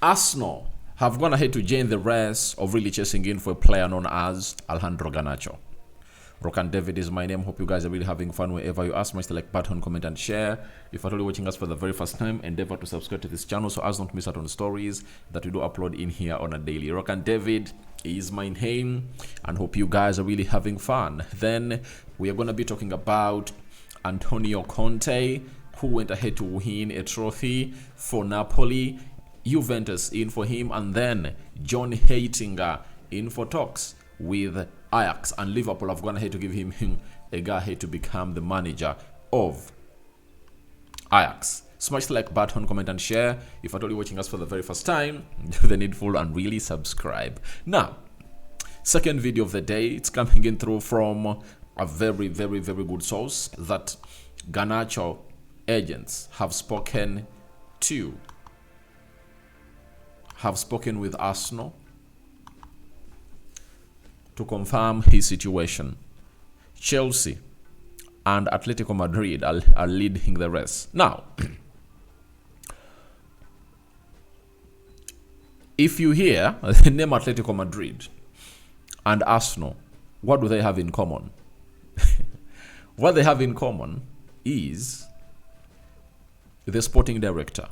Arsenal have gone ahead to join the race of really chasing in for a player known as Alejandro Ganacho. Rokani David is my name. Hope you guys are really having fun wherever you are. Smash the like button, comment, and share. If you're only watching us for the very first time, endeavor to subscribe to this channel so as not to miss out on stories that we do upload in here on a daily. Rokani David is my name, and hope you guys are really having fun. Then we are going to be talking about Antonio Conte, who went ahead to win a trophy for Napoli. Juventus in for him, and then John Heitinga in for talks with Ajax, and Liverpool have gone ahead to give him a go ahead to become the manager of Ajax. Smash the like button, comment, and share. If you're only watching us for the very first time, do the needful and really subscribe. Now, second video of the day, it's coming in through from a very good source that Ganacho agents have spoken with Arsenal to confirm his situation. Chelsea and Atletico Madrid are leading the race. Now, if you hear the name Atletico Madrid and Arsenal, what do they have in common? What they have in common is the sporting director,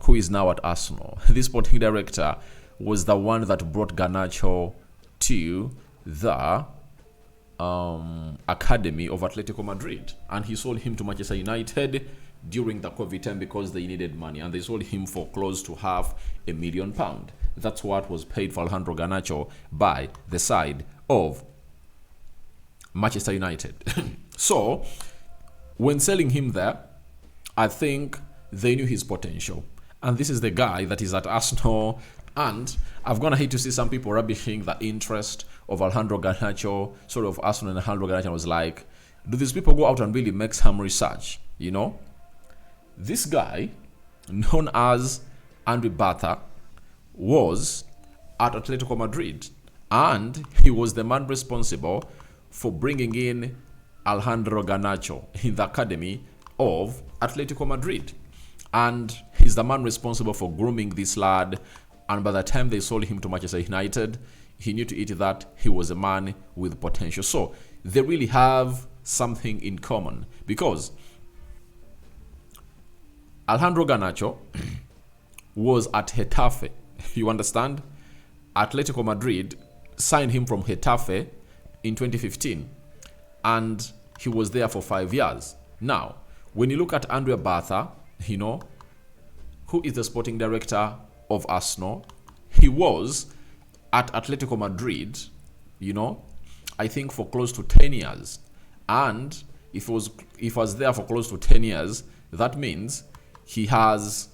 who is now at Arsenal. This sporting director was the one that brought Garnacho to the academy of Atletico Madrid, and he sold him to Manchester United during the COVID time because they needed money, and they sold him for close to £500,000. That's what was paid for Alejandro Garnacho by the side of Manchester United. So when selling him there, I think they knew his potential. And this is the guy that is at Arsenal. And I've gone ahead to see some people rubbishing the interest of Alejandro Garnacho, sort of Arsenal and Alejandro Garnacho. I was like, do these people go out and really make some research? You know? This guy, known as Andre Bartha, was at Atletico Madrid. And he was the man responsible for bringing in Alejandro Garnacho in the academy of Atletico Madrid. And he's the man responsible for grooming this lad. And by the time they sold him to Manchester United, he knew to it that he was a man with potential. So they really have something in common, because Alejandro Garnacho was at Getafe. You understand? Atletico Madrid signed him from Getafe in 2015, and he was there for 5 years. Now, when you look at Andre Bartha, you know, who is the sporting director of Arsenal, he was at Atletico Madrid, you know, I think for close to 10 years. And if he was there for close to 10 years, that means he has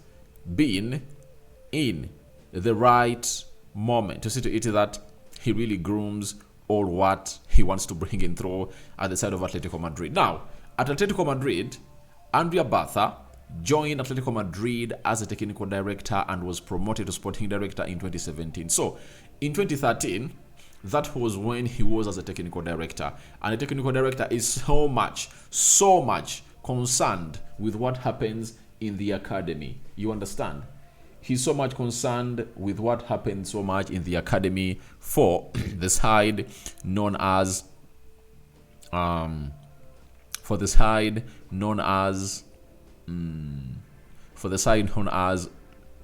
been in the right moment to see to it that he really grooms all what he wants to bring in through at the side of Atletico Madrid. Now, at Atletico Madrid, Andre Bartha joined Atletico Madrid as a technical director and was promoted to sporting director in 2017. So in 2013, that was when he was as a technical director. And a technical director is so much concerned with what happens in the academy. You understand? He's so much concerned with what happens so much in the academy for the side known as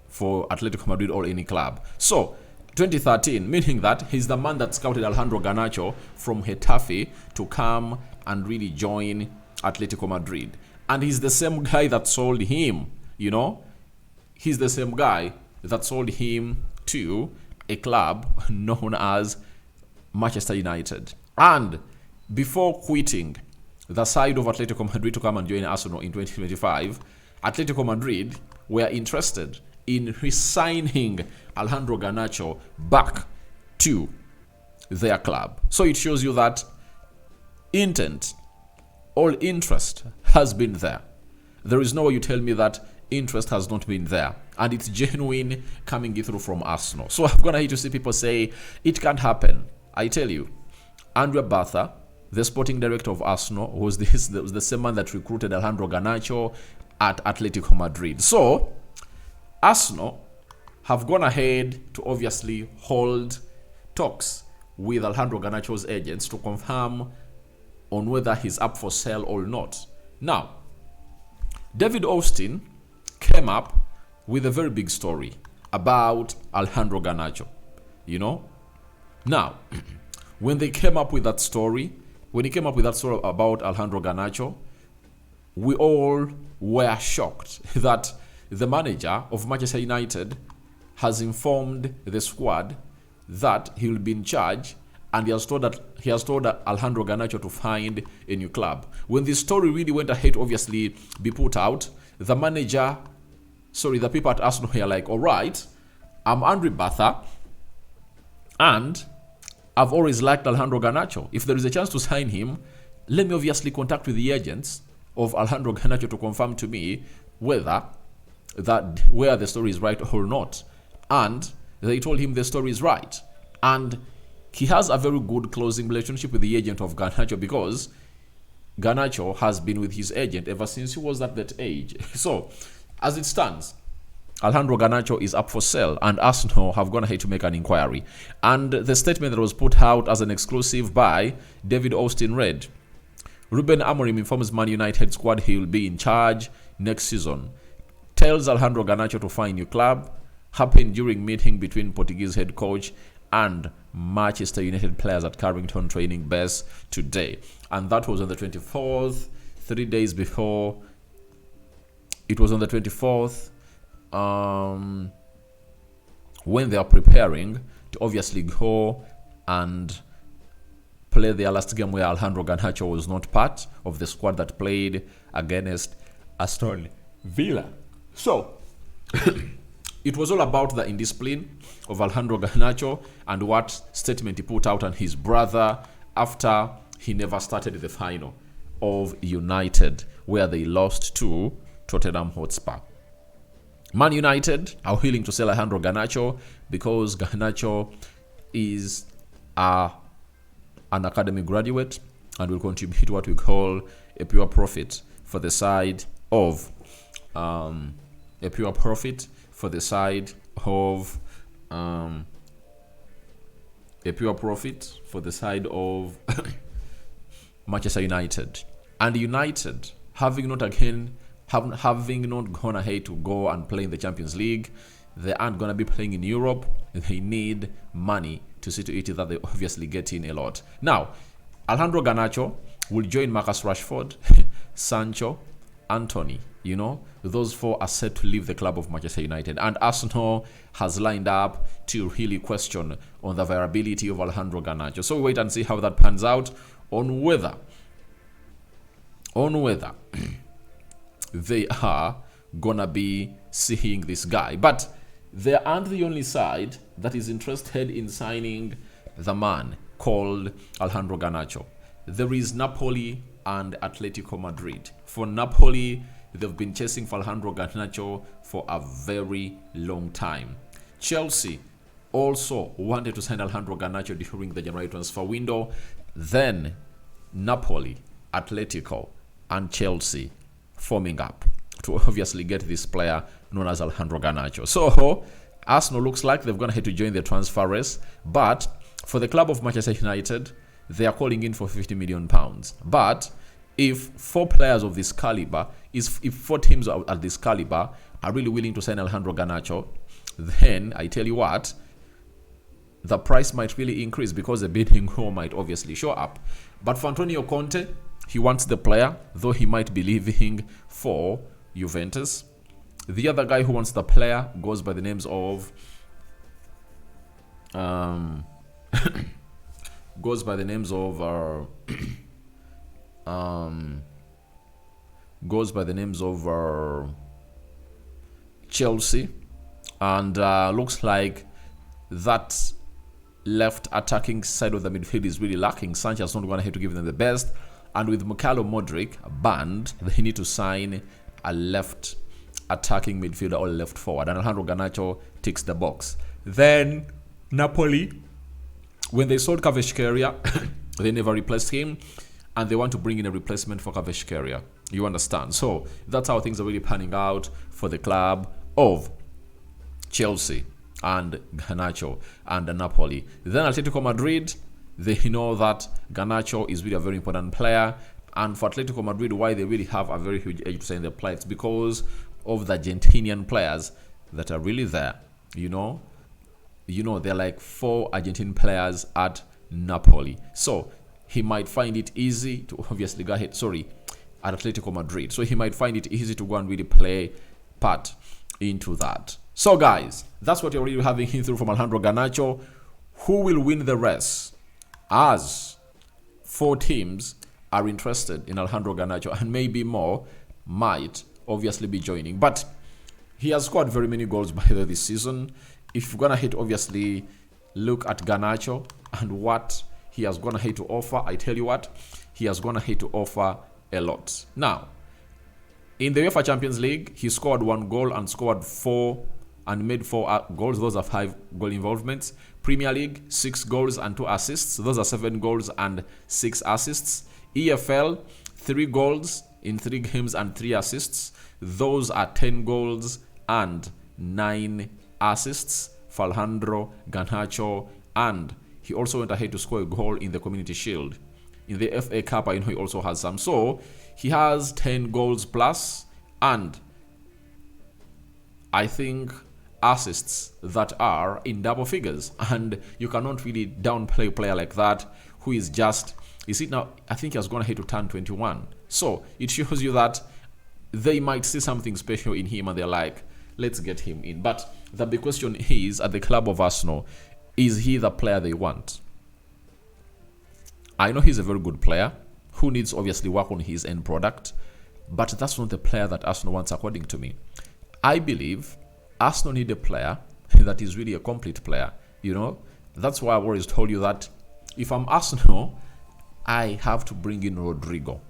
for Atletico Madrid or any club. So 2013, meaning that he's the man that scouted Alejandro Garnacho from Getafe to come and really join Atletico Madrid. And he's the same guy that sold him, you know. He's the same guy that sold him to a club known as Manchester United. And before quitting the side of Atletico Madrid to come and join Arsenal in 2025, Atletico Madrid were interested in re-signing Alejandro Garnacho back to their club. So it shows you that intent, all interest has been there. There is no way you tell me that interest has not been there, and it's genuine coming through from Arsenal. So I'm gonna hate to see people say it can't happen. I tell you, Andre Bartha, the sporting director of Arsenal, was the same man that recruited Alejandro Garnacho at Atletico Madrid. So Arsenal have gone ahead to obviously hold talks with Alejandro Garnacho's agents to confirm on whether he's up for sale or not. Now, David Austin came up with a very big story about Alejandro Garnacho, you know. Now, when he came up with that story about Alejandro Garnacho, we all were shocked that the manager of Manchester United has informed the squad that he will be in charge, and he has told Alejandro Garnacho to find a new club. When this story really went ahead to obviously be put out, the people at Arsenal are like, all right, I'm Andre Batha, and I've always liked Alejandro Garnacho. If there is a chance to sign him, let me obviously contact with the agents of Alejandro Garnacho to confirm to me whether the story is right or not. And they told him the story is right. And he has a very good closing relationship with the agent of Garnacho, because Garnacho has been with his agent ever since he was at that age. So, as it stands, Alejandro Garnacho is up for sale, and Arsenal have gone ahead to make an inquiry. And the statement that was put out as an exclusive by David Austin read, Ruben Amorim informs Man United squad he will be in charge next season. Tells Alejandro Garnacho to find new club. Happened during meeting between Portuguese head coach and Manchester United players at Carrington training base today. And that was on the 24th, 3 days before. It was on the 24th when they are preparing to obviously go and play their last game, where Alejandro Garnacho was not part of the squad that played against Aston Villa. So, it was all about the indiscipline of Alejandro Garnacho and what statement he put out on his brother after he never started the final of United, where they lost to Tottenham Hotspur. Man United are willing to sell Alejandro Garnacho because Garnacho is an academy graduate and will contribute what we call a pure profit for the side of Manchester United. And United, having not gone ahead to go and play in the Champions League, they aren't going to be playing in Europe. They need money to see to it that they obviously get in a lot. Now, Alejandro Garnacho will join Marcus Rashford, Sancho, Anthony. You know, those four are set to leave the club of Manchester United. And Arsenal has lined up to really question on the viability of Alejandro Garnacho. So we wait and see how that pans out on whether they are gonna be seeing this guy. But they aren't the only side that is interested in signing the man called Alejandro Garnacho. There is Napoli and Atletico Madrid. For Napoli, they've been chasing for Alejandro Garnacho for a very long time. Chelsea also wanted to sign Alejandro Garnacho during the January transfer window. Then Napoli, Atletico, and Chelsea forming up to obviously get this player known as Alejandro Garnacho. So Arsenal looks like they've gone ahead to join the transfer race, but for the club of Manchester United, they are calling in for £50 million. But if four players of this caliber, if four teams at this caliber are really willing to sign Alejandro Garnacho, then I tell you what, the price might really increase because the bidding war might obviously show up. But for Antonio Conte, he wants the player, though he might be leaving for Juventus. The other guy who wants the player goes by the names of Chelsea, and looks like that left attacking side of the midfield is really lacking. Sanchez not going ahead to give them the best, and with Mikhailo Modric banned, they need to sign a left attacking midfielder or left forward, and Alejandro Garnacho ticks the box. Then Napoli, when they sold Kvaratskhelia, they never replaced him, and they want to bring in a replacement for Kvaratskhelia. You understand? So that's how things are really panning out for the club of Chelsea. and Ganacho and Napoli. Then Atletico Madrid, they know that Garnacho is really a very important player. And for Atletico Madrid, why they really have a very huge edge to say in their play, it's because of the Argentinian players that are really there. You know, they're like 4 Argentine players at Napoli. So he might find it easy to obviously go ahead, at Atletico Madrid. So he might find it easy to go and really play part into that. So guys, that's what you're really having here through from Alejandro Garnacho. Who will win the race? As 4 teams are interested in Alejandro Garnacho, and maybe more might obviously be joining. But he has scored very many goals by the way this season. If you're gonna hit, obviously look at Garnacho and what he has gonna hit to offer. I tell you what, he has gonna hit to offer a lot. Now, in the UEFA Champions League, he scored 1 goal and scored 4 and made 4 goals. Those are 5 goal involvements. Premier League, 6 goals and 2 assists. Those are 7 goals and 6 assists. EFL, 3 goals in 3 games and 3 assists. Those are 10 goals and 9 assists for Alejandro Garnacho. And he also went ahead to score a goal in the Community Shield. In the FA Cup, I know he also has some. So he has 10 goals plus, and I think assists that are in double figures. And you cannot really downplay a player like that who is just, you see now, I think he has gone ahead to turn 21. So it shows you that they might see something special in him and they're like, let's get him in. But the big question is, at the club of Arsenal, is he the player they want? I know he's a very good player who needs obviously work on his end product, but that's not the player that Arsenal wants according to me. I believe Arsenal need a player that is really a complete player. That's why I've always told you that if I'm Arsenal, I have to bring in Rodrigo.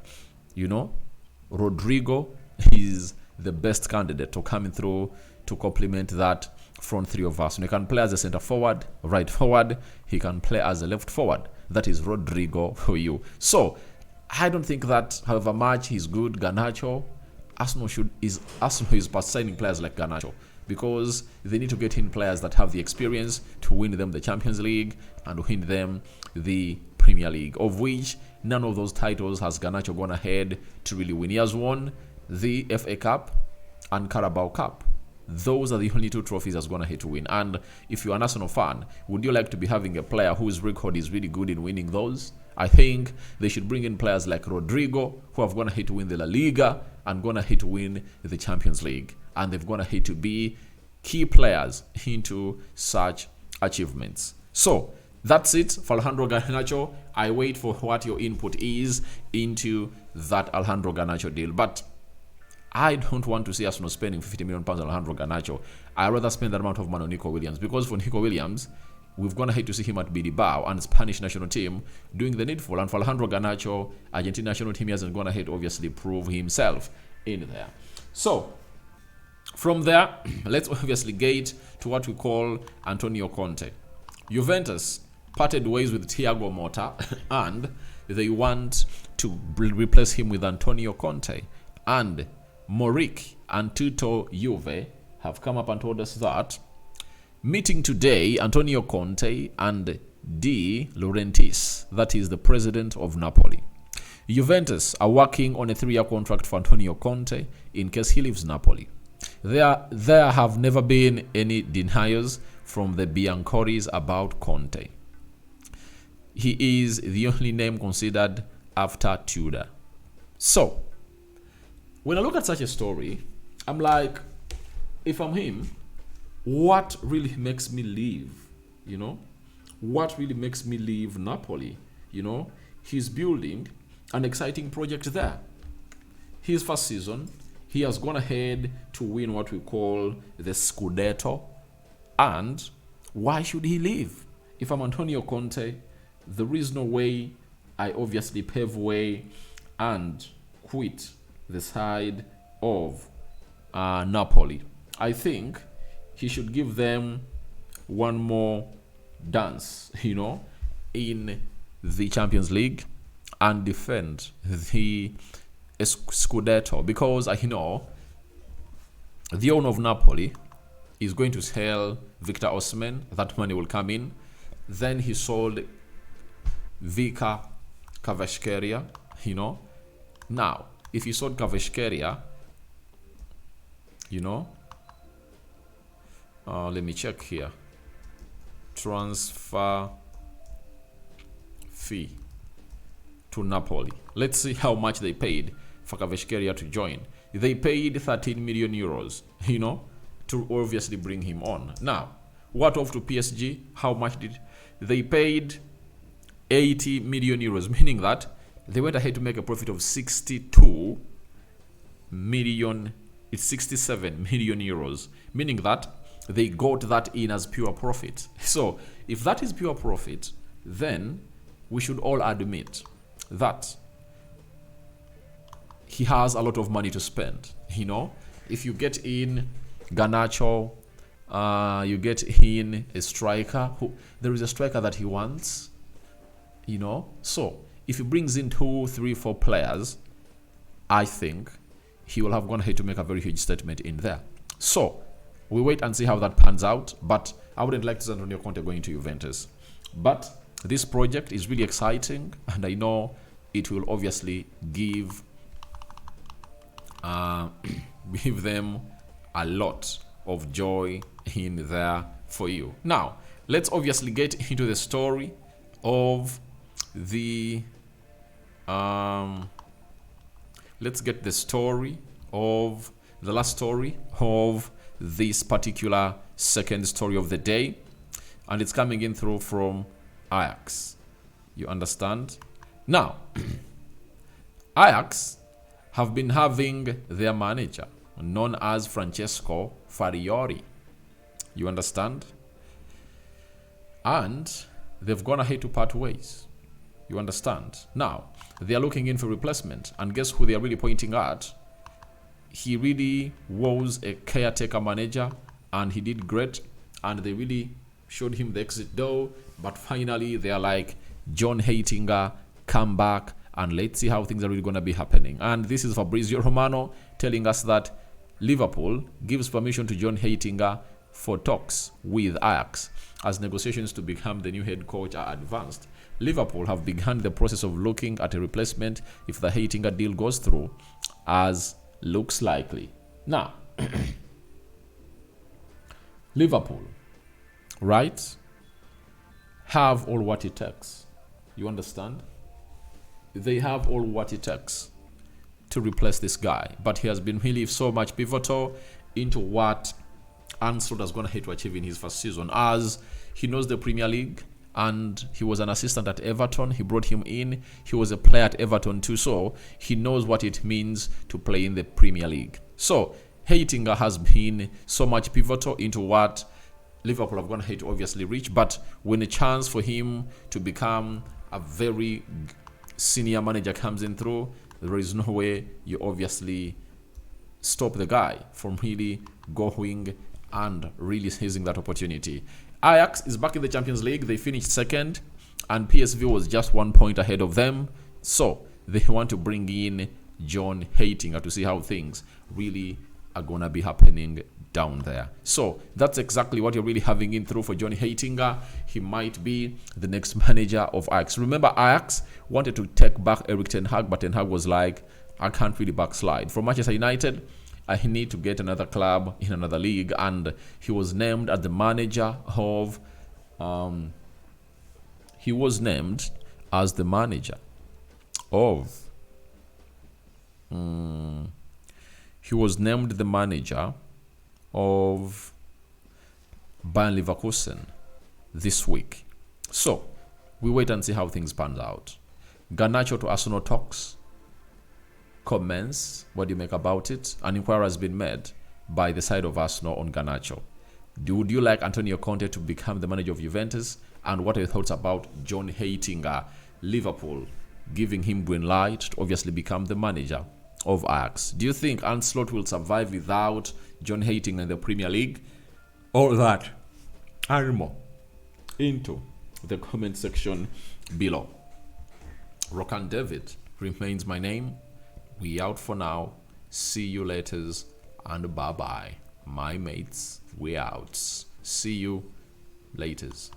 Rodrigo is the best candidate to come in through to complement that front 3 of us. He can play as a center forward, right forward. He can play as a left forward. That is Rodrigo for you. So I don't think that however much he's good, Ganacho, Arsenal is past signing players like Ganacho, because they need to get in players that have the experience to win them the Champions League and win them the Premier League, of which none of those titles has Ganacho gone ahead to really win. He has won the FA Cup and Carabao Cup. Those are the only 2 trophies that's gonna hit to win. And if you're an Arsenal fan, would you like to be having a player whose record is really good in winning those? I think they should bring in players like Rodrigo, who have gonna hit to win the La Liga and gonna hit to win the Champions League, and they've gonna hit to be key players into such achievements. So that's it for Alejandro Garnacho. I wait for what your input is into that Alejandro Garnacho deal, but I don't want to see Arsenal spending £50 million on Alejandro Garnacho. I'd rather spend that amount of money on Nico Williams, because for Nico Williams, we've gone ahead to see him at Bilbao and Spanish national team doing the needful. And for Alejandro Garnacho, Argentine national team, he hasn't gone ahead to obviously prove himself in there. So from there, let's obviously get to what we call Antonio Conte. Juventus parted ways with Thiago Motta and they want to replace him with Antonio Conte. And Morik and Tuto Juve have come up and told us that meeting today Antonio Conte and De Laurentiis, that is the president of Napoli. Juventus are working on a 3-year contract for Antonio Conte in case he leaves Napoli. There have never been any denials from the Biancoris about Conte. He is the only name considered after Tudor. So when I look at such a story, I'm like, if I'm him, what really makes me leave? What really makes me leave Napoli? He's building an exciting project there. His first season, he has gone ahead to win what we call the Scudetto. And why should he leave? If I'm Antonio Conte, there is no way I obviously pave way and quit the side of Napoli. I think he should give them one more dance, in the Champions League and defend the Scudetto, because I know the owner of Napoli He's going to sell Victor Osimhen. That money will come in. Then he sold Vika Kvaratskhelia, you know. Now, if he sold Kvaratskhelia, you know, let me check here. Transfer fee to Napoli. Let's see how much they paid for Kvaratskhelia to join. They paid 13 million euros, you know, to obviously bring him on. Now, what of to PSG? How much did they paid? 80 million euros, meaning that they went ahead to make a profit of 62 million. It's 67 million euros, meaning that they got that in as pure profit. So if that is pure profit, then we should all admit that he has a lot of money to spend. You know, if you get in Ganacho, you get in a striker there is a striker that he wants, you know. So if he brings in 2, 3, 4 players, I think he will have gone ahead to make a very huge statement in there. So we wait and see how that pans out. But I wouldn't like to see Antonio Conte going to Juventus. But this project is really exciting, and I know it will obviously give them a lot of joy in there for you. Now, let's obviously get into the story of the let's get the story of the last story of this particular second story of the day, and it's coming in through from Ajax. You understand? Now, Ajax have been having their manager known as Francesco Farioli. You understand? And they've gone ahead to part ways. You understand? Now, they are looking in for replacement. And guess who they are really pointing at? He really was a caretaker manager, and he did great. And they really showed him the exit door. But finally, they are like, John Heitinga, come back, and let's see how things are really going to be happening. And this is Fabrizio Romano telling us that Liverpool gives permission to John Heitinga for talks with Ajax as negotiations to become the new head coach are advanced. Liverpool have begun the process of looking at a replacement if the Heitinga deal goes through, as looks likely. Now, Liverpool, right, have all what it takes. You understand? They have all what it takes to replace this guy, but he has been really so much pivotal into what Anslot has gone ahead to achieve in his first season, as he knows the Premier League, and he was an assistant at Everton. He brought him in. He was a player at Everton too, so he knows what it means to play in the Premier League. So Heitinga has been so much pivotal into what Liverpool have gone ahead to obviously reach, but when a chance for him to become a very senior manager comes in through, there is no way you obviously stop the guy from really going and really seizing that opportunity. Ajax is back in the Champions League. They finished second, and PSV was just 1 point ahead of them. So they want to bring in John Heitinga to see how things really are gonna be happening down there. So that's exactly what you're really having in through for Johnny Heitinga. He might be the next manager of Ajax. Remember, Ajax wanted to take back Erik ten Hag, but ten Hag was like, I can't really backslide. For Manchester United, I need to get another club in another league, and he was named as the manager of he was named as the manager of Bayern Leverkusen this week. So we wait and see how things pan out. Ganacho to Arsenal talks commence. What do you make about it? An inquiry has been made by the side of Arsenal on Ganacho. Would you like Antonio Conte to become the manager of Juventus? And what are your thoughts about John Heitinga? Liverpool giving him green light to obviously become the manager of Ajax. Do you think Anslot will survive without John Heitinga in the Premier League? All that and more into the comment section below. Rokani David remains my name. We out for now. See you later, and bye-bye. my mates, we out. See you laters.